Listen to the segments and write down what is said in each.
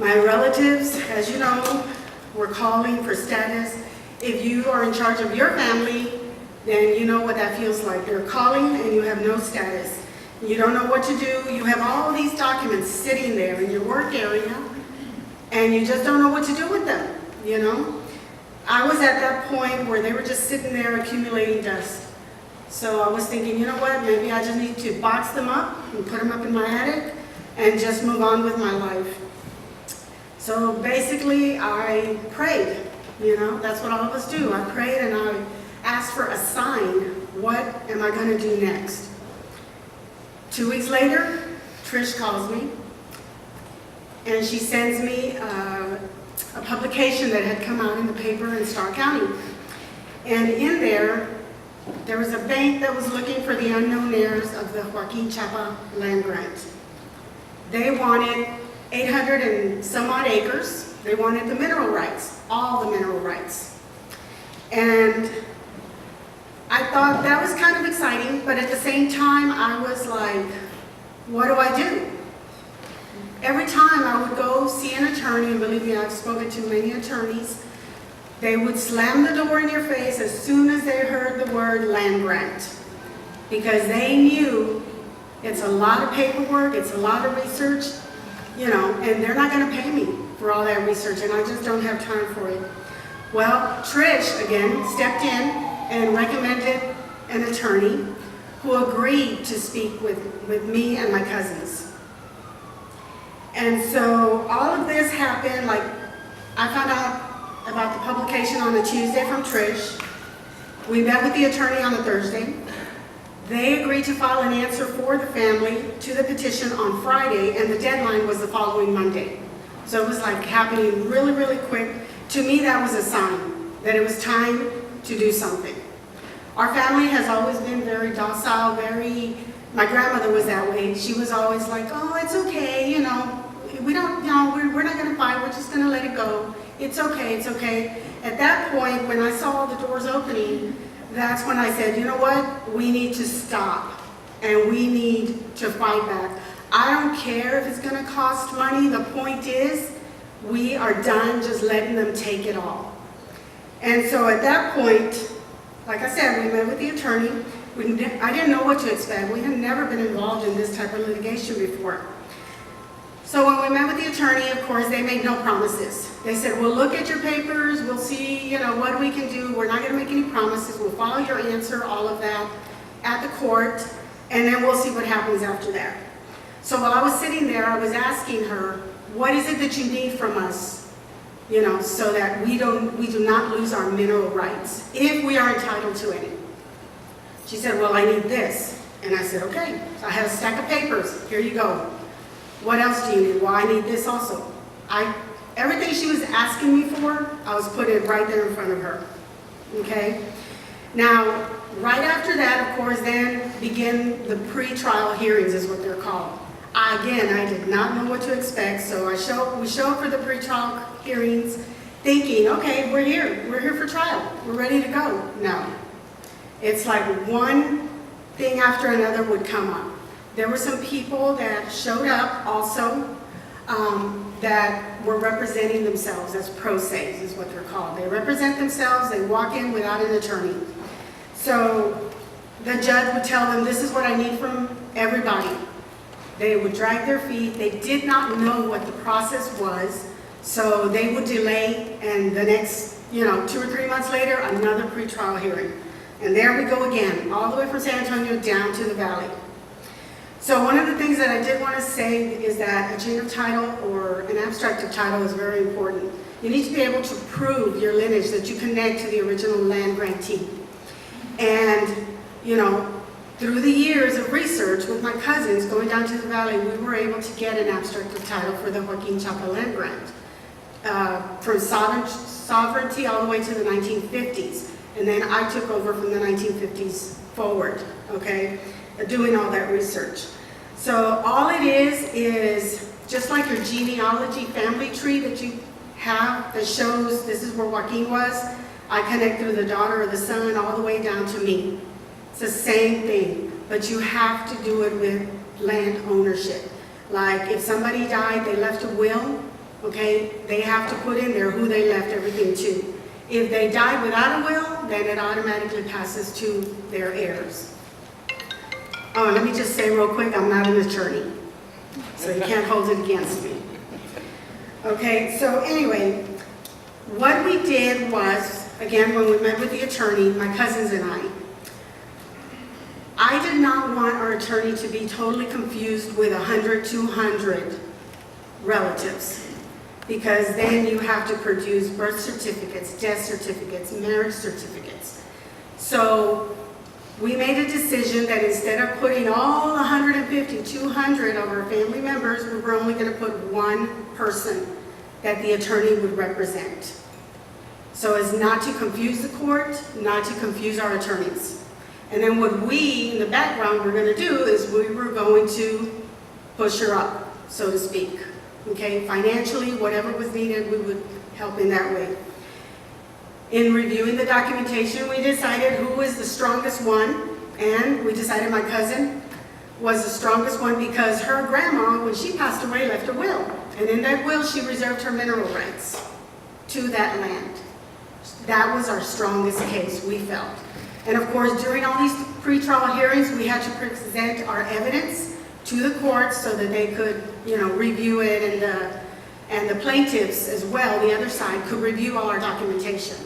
My relatives, as you know, were calling for status. If you are in charge of your family, then you know what that feels like. They're calling and you have no status. You don't know what to do. You have all these documents sitting there in your work area, and you just don't know what to do with them, you know? I was at that point where they were just sitting there accumulating dust. So I was thinking, you know what, maybe I just need to box them up and put them up in my attic and just move on with my life. So basically I prayed, you know, that's what all of us do. I prayed and I asked for a sign. What am I going to do next? 2 weeks later, Trish calls me and she sends me a publication that had come out in the paper in Starr County. And in there was a bank that was looking for the unknown heirs of the Joaquin Chapa land grant. They wanted 800 and some odd acres. They wanted the mineral rights, all the mineral rights. And I thought that was kind of exciting, but at the same time, I was like, what do I do? Every time I would go see an attorney, and believe me, I've spoken to many attorneys, they would slam the door in your face as soon as they heard the word land grant, because they knew it's a lot of paperwork, it's a lot of research, you know, and they're not going to pay me for all that research, and I just don't have time for it. Well, Trish, again, stepped in and recommended an attorney who agreed to speak with me and my cousins. And so all of this happened, like, I found out about the publication on a Tuesday from Trish. We met with the attorney on a Thursday. They agreed to file an answer for the family to the petition on Friday, and the deadline was the following Monday. So it was like happening really, really quick. To me, that was a sign that it was time to do something. Our family has always been very docile, my grandmother was that way. She was always like, oh, it's okay, you know, we're not going to fight, we're just going to let it go. It's okay, it's okay. At that point, when I saw the doors opening, that's when I said, you know what, we need to stop and we need to fight back. I don't care if it's going to cost money. The point is, we are done just letting them take it all. And so at that point, like I said, we met with the attorney. I didn't know what to expect. We had never been involved in this type of litigation before. So when we met with the attorney, of course, they made no promises. They said, we'll look at your papers, we'll see, you know, what we can do. We're not going to make any promises. We'll follow your answer, all of that, at the court, and then we'll see what happens after that. So while I was sitting there, I was asking her, what is it that you need from us, you know, so that we do not lose our mineral rights, if we are entitled to any? She said, well, I need this. And I said, okay. So I had a stack of papers. Here you go. What else do you need? Well, I need this also. Everything she was asking me for, I was putting right there in front of her. Okay? Now, right after that, of course, then begin the pre-trial hearings, is what they're called. I did not know what to expect, so we show up for the pre-trial hearings thinking, okay, we're here for trial. We're ready to go. No. It's like one thing after another would come up. There were some people that showed up also that were representing themselves as pro ses, is what they're called. They represent themselves, they walk in without an attorney. So the judge would tell them, this is what I need from everybody. They would drag their feet. They did not know what the process was, so they would delay, and the next, 2 or 3 months later, another pretrial hearing. And there we go again, all the way from San Antonio down to the valley. So one of the things that I did want to say is that a chain of title or an abstract of title is very important. You need to be able to prove your lineage, that you connect to the original land grantee. And, through the years of research with my cousins going down to the valley, we were able to get an abstract of title for the Joaquin Chapa land grant. From sovereignty all the way to the 1950s. And then I took over from the 1950s forward, okay, doing all that research. So all it is just like your genealogy family tree that you have that shows this is where Joaquin was, I connect through the daughter or the son all the way down to me. It's the same thing, but you have to do it with land ownership. Like if somebody died, they left a will, okay? They have to put in there who they left everything to. If they died without a will, then it automatically passes to their heirs. Oh, let me just say real quick, I'm not an attorney, so you can't hold it against me. Okay, so anyway, what we did was, again, when we met with the attorney, my cousins and I did not want our attorney to be totally confused with 100, 200 relatives, because then you have to produce birth certificates, death certificates, marriage certificates. So we made a decision that instead of putting all 150, 200 of our family members, we were only going to put one person that the attorney would represent. So as not to confuse the court, not to confuse our attorneys. And then what we, in the background, were going to do is we were going to push her up, so to speak. Okay, financially, whatever was needed, we would help in that way. In reviewing the documentation, we decided who was the strongest one, and we decided my cousin was the strongest one because her grandma, when she passed away, left a will. And in that will, she reserved her mineral rights to that land. That was our strongest case, we felt. And of course, during all these pretrial hearings, we had to present our evidence to the courts so that they could, review it, and the plaintiffs as well, the other side, could review all our documentation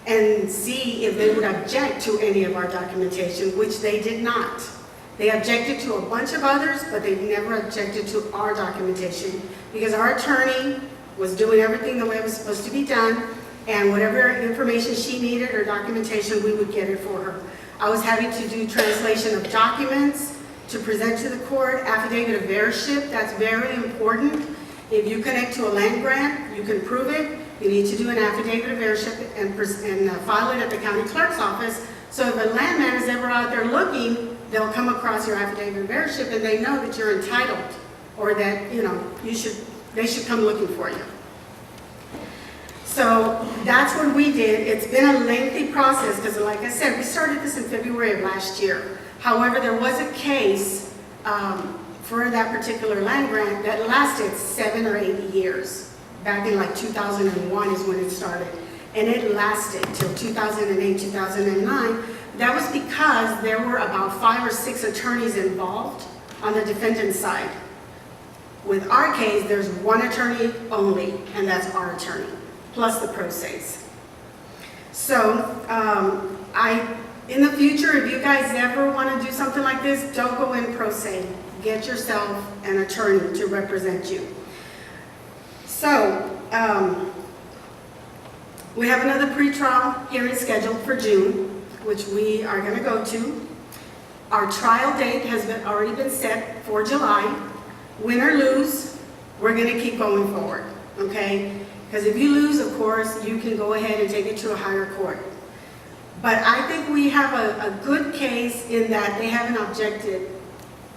and see if they would object to any of our documentation, which they did not. They objected to a bunch of others, but they never objected to our documentation because our attorney was doing everything the way it was supposed to be done, and whatever information she needed or documentation, we would get it for her. I was having to do translation of documents to present to the court, affidavit of heirship, that's very important. If you connect to a land grant, you can prove it. You need to do an affidavit of heirship and file it at the county clerk's office. So if a landman is ever out there looking, they'll come across your affidavit of heirship and they know that you're entitled, or that, they should come looking for you. So that's what we did. It's been a lengthy process because, like I said, we started this in February of last year. However, there was a case for that particular land grant that lasted 7 or 8 years. Back in like 2001 is when it started. And it lasted till 2008, 2009. That was because there were about 5 or 6 attorneys involved on the defendant's side. With our case, there's one attorney only, and that's our attorney, plus the pro se's. So in the future, if you guys ever want to do something like this, don't go in pro se. Get yourself an attorney to represent you. So we have another pretrial hearing scheduled for June, which we are going to go to. Our trial date has already been set for July. Win or lose, we're going to keep going forward, okay? Because if you lose, of course, you can go ahead and take it to a higher court. But I think we have a good case in that they haven't objected,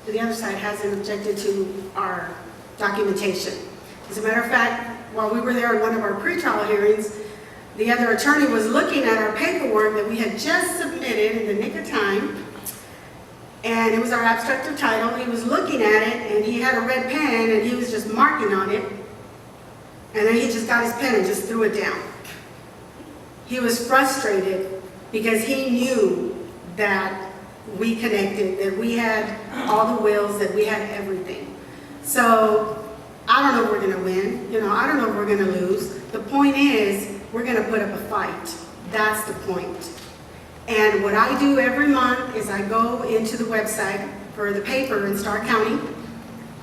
the other side hasn't objected to our documentation. As a matter of fact, while we were there at one of our pretrial hearings, the other attorney was looking at our paperwork that we had just submitted in the nick of time, and it was our abstract of title. He was looking at it, and he had a red pen, and he was just marking on it, and then he just got his pen and just threw it down. He was frustrated because he knew that we connected, that we had all the wills, that we had everything. So I don't know if we're going to win. I don't know if we're going to lose. The point is, we're going to put up a fight. That's the point. And what I do every month is I go into the website for the paper in Starr County.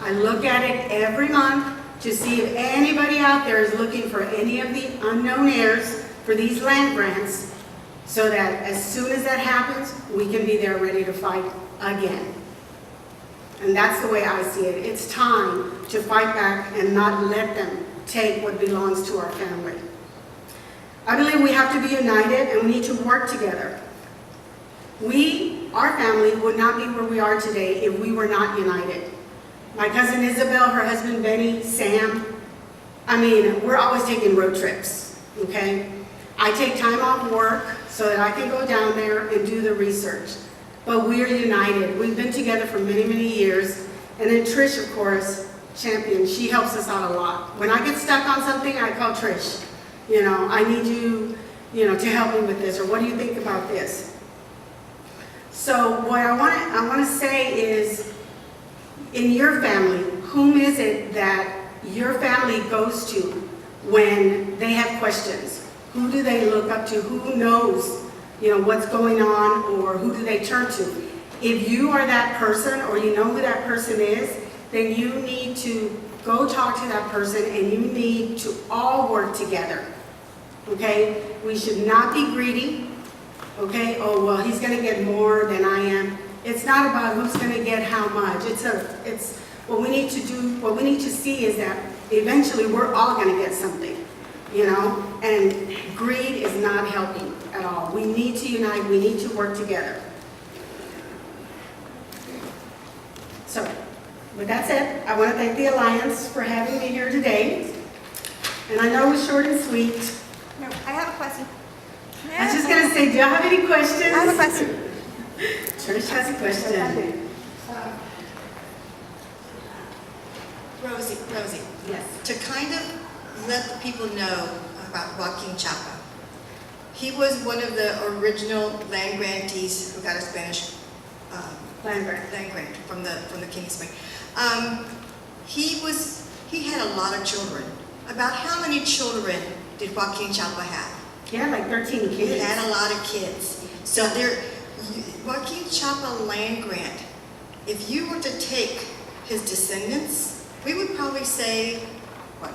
I look at it every month to see if anybody out there is looking for any of the unknown heirs for these land grants, so that as soon as that happens, we can be there ready to fight again. And that's the way I see it. It's time to fight back and not let them take what belongs to our family. I believe we have to be united and we need to work together. Our family would not be where we are today if we were not united. My cousin Isabel, her husband Benny, Sam, we're always taking road trips, okay? I take time off work so that I can go down there and do the research. But we're united. We've been together for many, many years. And then Trish, of course, champion. She helps us out a lot. When I get stuck on something, I call Trish. You know, I need you, to help me with this, or what do you think about this? So what I want to say is, in your family, whom is it that your family goes to when they have questions? Who do they look up to? Who knows, what's going on, or who do they turn to? If you are that person, or you know who that person is, then you need to go talk to that person, and you need to all work together. Okay? We should not be greedy. Okay? Oh, well, he's going to get more than I am. It's not about who's going to get how much. It's what we need to do. What we need to see is that eventually we're all going to get something. And greed is not helping at all. We need to unite. We need to work together. So, with that said, I want to thank the Alliance for having me here today. And I know it was short and sweet. No, I have a question. I was just going to say, do y'all have any questions? I have a question. Trish has a question. Rosie, Yes. to kind of let the people know about Joaquin Chapa. He was one of the original land grantees who got a Spanish Land grant. land grant from the King of Spain. He had a lot of children. About how many children did Joaquin Chapa have? Yeah, like 13 kids. He had a lot of kids. So Joaquin Chapa land grant, if you were to take his descendants, we would probably say,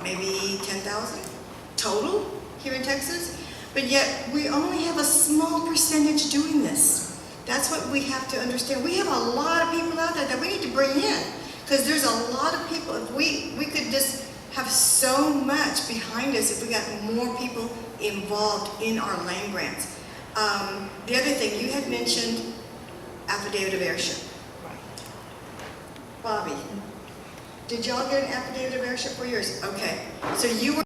maybe 10,000 total here in Texas? But yet, we only have a small percentage doing this. That's what we have to understand. We have a lot of people out there that we need to bring in, because there's a lot of people. If we could just have so much behind us if we got more people involved in our land grants. The other thing, you had mentioned affidavit of heirship. Bobby, did y'all get an affidavit of heirship for yours? Okay, so you were